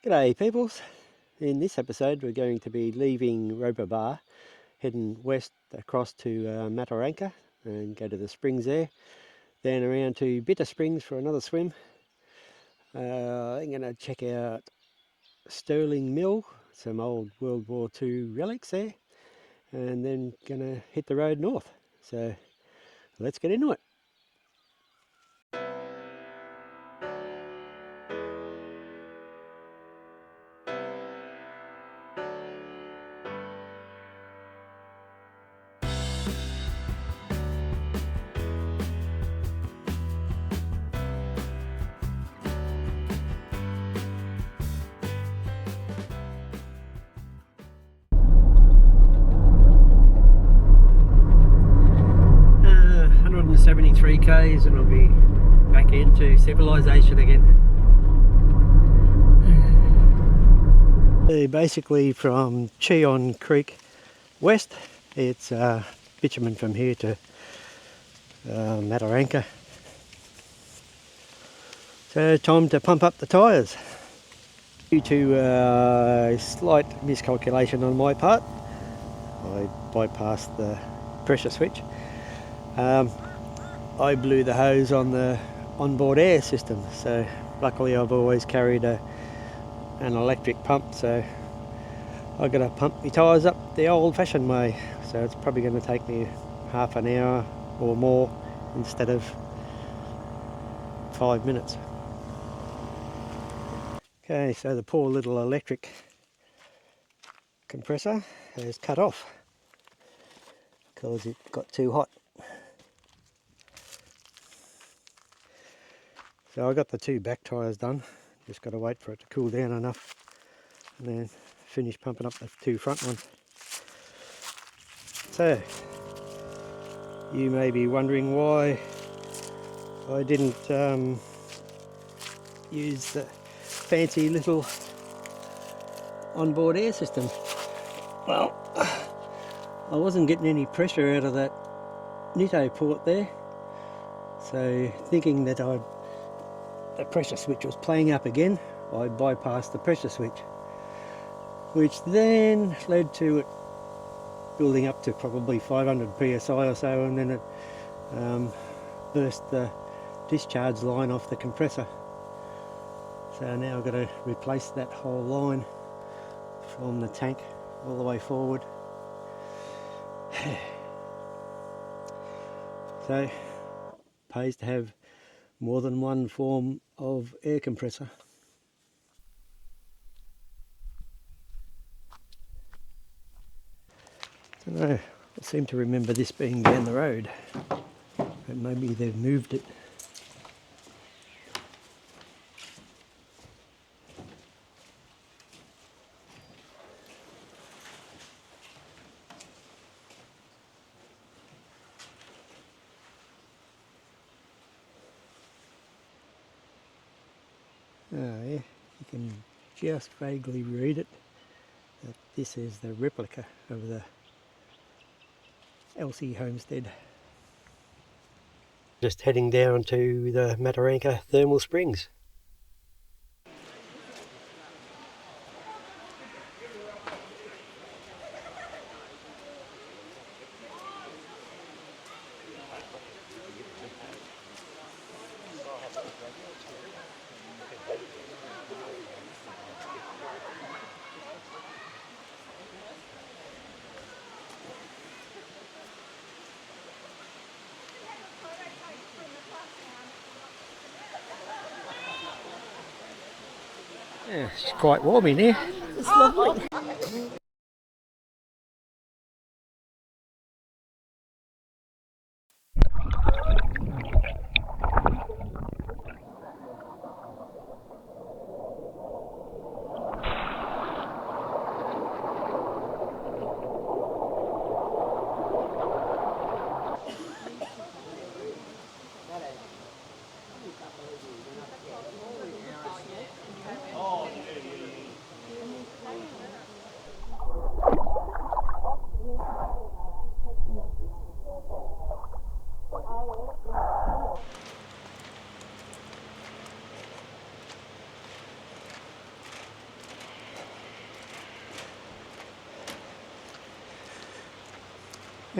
G'day peoples. In this episode we're going to be leaving Roper Bar, heading west across to Mataranka and go to the springs there, then around to Bitter Springs for another swim. I'm going to check out Stirling Mill, some old World War II relics there, and then going to hit the road north. So let's get into it. 173 k's and I'll be back into civilization again. Basically from Cheon Creek west, it's bitumen from here to Mataranka. So time to pump up the tyres. Due to a slight miscalculation on my part, I bypassed the pressure switch. I blew the hose on the onboard air system, so luckily I've always carried an electric pump, so I've got to pump my tyres up the old-fashioned way, so it's probably going to take me half an hour or more instead of 5 minutes. Okay, so the poor little electric compressor has cut off because it got too hot. So I got the two back tyres done, just got to wait for it to cool down enough and then finish pumping up the two front ones. So you may be wondering why I didn't use the fancy little onboard air system. Well, I wasn't getting any pressure out of that Nitto port there, so thinking that the pressure switch was playing up again, I bypassed the pressure switch, which then led to it building up to probably 500 psi or so, and then it burst the discharge line off the compressor. So now I've got to replace that whole line from the tank all the way forward. So pays to have more than one form of air compressor. I don't know, I seem to remember this being down the road, but maybe they've moved it. Oh yeah, you can just vaguely read it, that this is the replica of the Elsie homestead. Just heading down to the Mataranka thermal springs. Yeah, it's quite warm in here. It's lovely.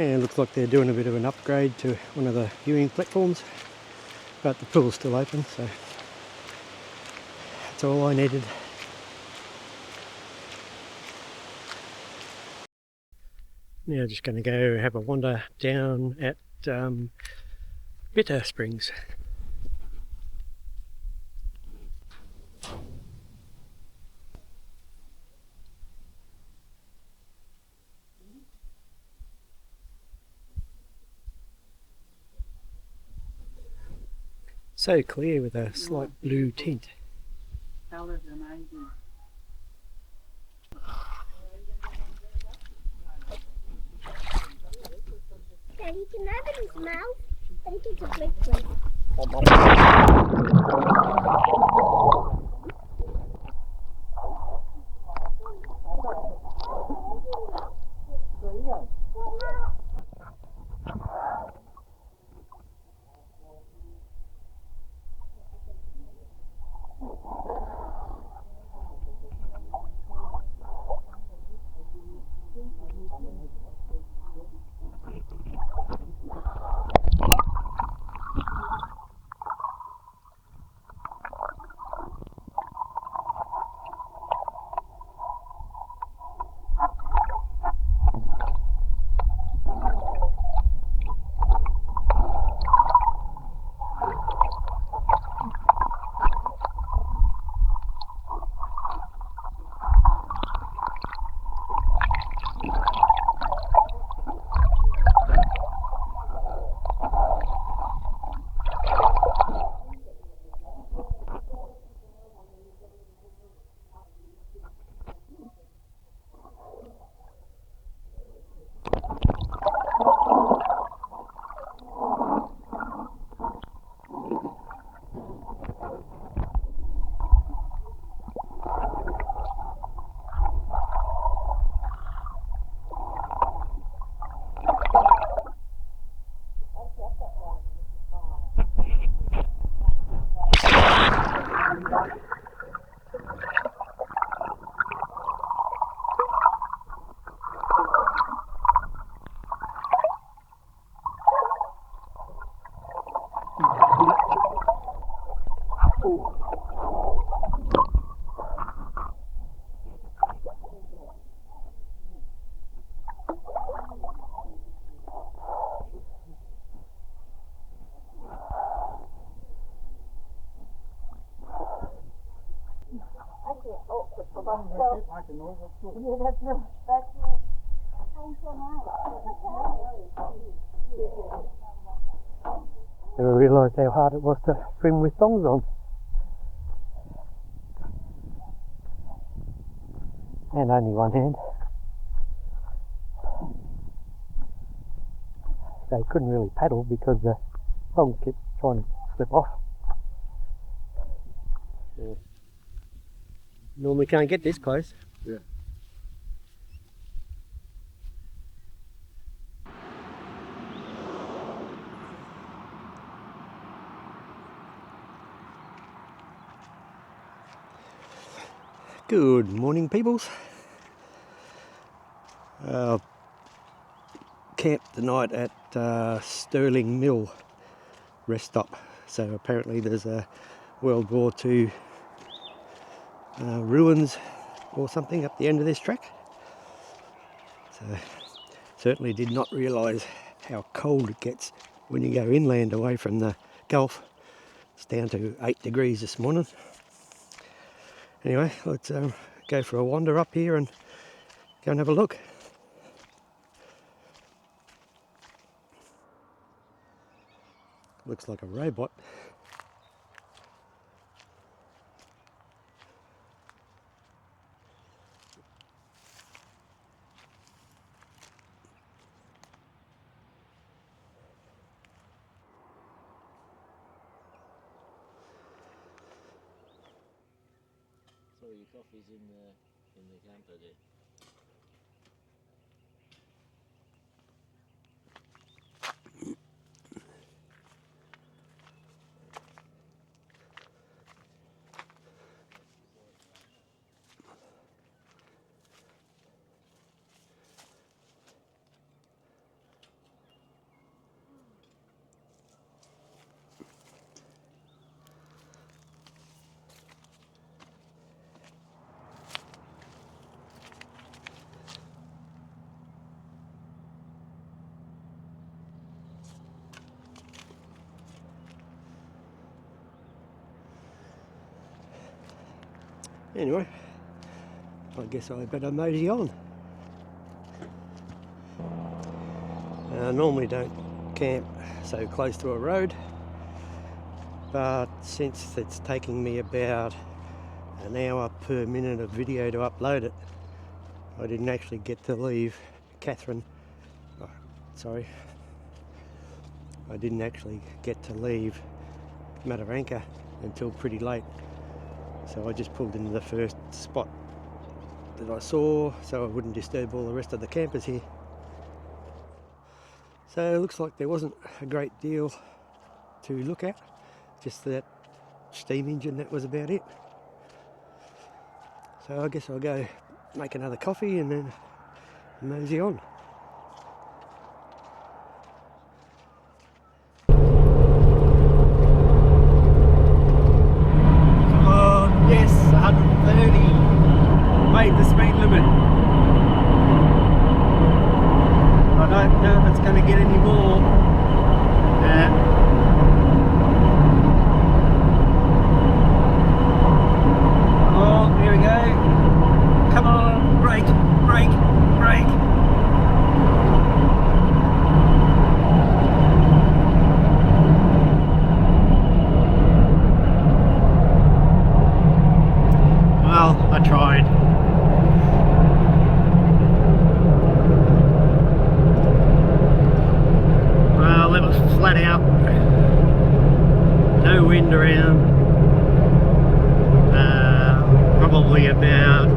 And it looks like they're doing a bit of an upgrade to one of the viewing platforms, but the pool's still open, so that's all I needed. Now just going to go have a wander down at Mataranka Springs. So clear with a slight blue tint. Colours amazing. Daddy, you can open his mouth. I think it's a liquid. Never realised how hard it was to swim with thongs on. And only one hand. They couldn't really paddle because the thongs kept trying to slip off. Yeah. Normally can't get this close. Yeah. Good morning, peoples. Camped tonight at Stirling Mill rest stop. So apparently there's a World War II ruins or something up the end of this track. So certainly did not realise how cold it gets when you go inland away from the Gulf. It's down to 8 degrees this morning. Anyway, let's go for a wander up here and go and have a look. Looks like a robot. So your coffee's in the camper there. Anyway, I guess I better mosey on. I normally don't camp so close to a road, but since it's taking me about an hour per minute of video to upload it, I didn't actually get to leave Catherine. Oh, sorry. I didn't actually get to leave Mataranka until pretty late. So I just pulled into the first spot that I saw so I wouldn't disturb all the rest of the campers here. So it looks like there wasn't a great deal to look at, just that steam engine, that was about it. So I guess I'll go make another coffee and then mosey on. Oh yes, 130, made the speed limit. I don't know if it's going to get any more. Oh, here we go. Come on, brake, brake, brake. Well, I tried. Well, it was flat out. No wind around. Probably about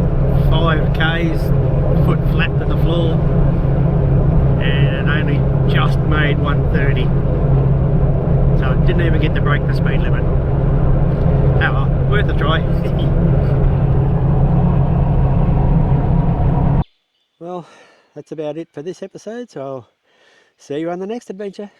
5 k's, foot flat to the floor, and only just made 130. So I didn't even get to break the speed limit. Oh well, worth a try. Well, that's about it for this episode, so I'll see you on the next adventure.